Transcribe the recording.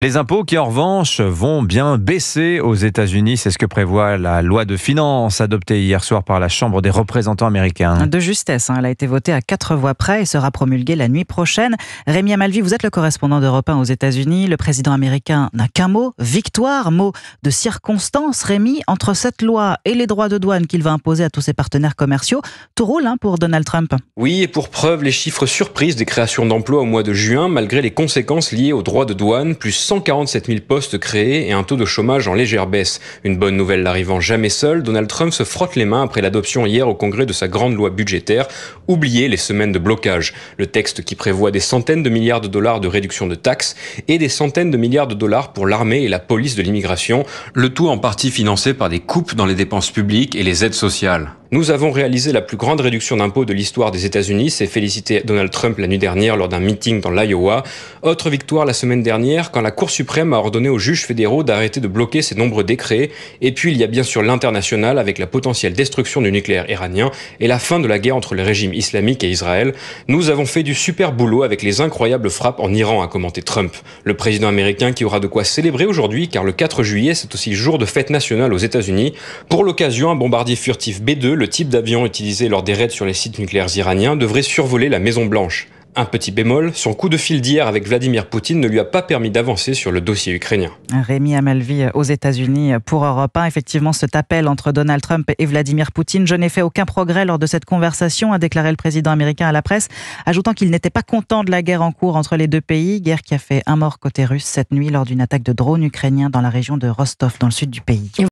Les impôts qui, en revanche, vont bien baisser aux États-Unis. C'est ce que prévoit la loi de finances adoptée hier soir par la Chambre des représentants américains. De justesse, elle a été votée à 4 voix près et sera promulguée la nuit prochaine. Rémi Amalvi, vous êtes le correspondant d'Europe 1 aux États-Unis. Le président américain n'a qu'un mot, victoire, mot de circonstance. Rémi, entre cette loi et les droits de douane qu'il va imposer à tous ses partenaires commerciaux, tout roule pour Donald Trump. Oui, et pour preuve, les chiffres surprises des créations d'emplois au mois de juin, malgré les conséquences liées aux droits de douane, plus 147 000 postes créés et un taux de chômage en légère baisse. Une bonne nouvelle n'arrivant jamais seule, Donald Trump se frotte les mains après l'adoption hier au Congrès de sa grande loi budgétaire. Oubliez les semaines de blocage. Le texte qui prévoit des centaines de milliards de dollars de réduction de taxes et des centaines de milliards de dollars pour l'armée et la police de l'immigration. Le tout en partie financé par des coupes dans les dépenses publiques et les aides sociales. Nous avons réalisé la plus grande réduction d'impôts de l'histoire des États-Unis, s'est félicité Donald Trump la nuit dernière lors d'un meeting dans l'Iowa. Autre victoire la semaine dernière quand la Cour suprême a ordonné aux juges fédéraux d'arrêter de bloquer ces nombreux décrets. Et puis il y a bien sûr l'international avec la potentielle destruction du nucléaire iranien et la fin de la guerre entre le régime islamique et Israël. Nous avons fait du super boulot avec les incroyables frappes en Iran, a commenté Trump. Le président américain qui aura de quoi célébrer aujourd'hui car le 4 juillet c'est aussi jour de fête nationale aux États-Unis. Pour l'occasion, un bombardier furtif B-2, le type d'avion utilisé lors des raids sur les sites nucléaires iraniens, devrait survoler la Maison-Blanche. Un petit bémol, son coup de fil d'hier avec Vladimir Poutine ne lui a pas permis d'avancer sur le dossier ukrainien. Rémi Amalvi aux États-Unis pour Europe 1. Effectivement, cet appel entre Donald Trump et Vladimir Poutine. Je n'ai fait aucun progrès lors de cette conversation, a déclaré le président américain à la presse, ajoutant qu'il n'était pas content de la guerre en cours entre les deux pays. Guerre qui a fait un mort côté russe cette nuit lors d'une attaque de drone ukrainien dans la région de Rostov, dans le sud du pays.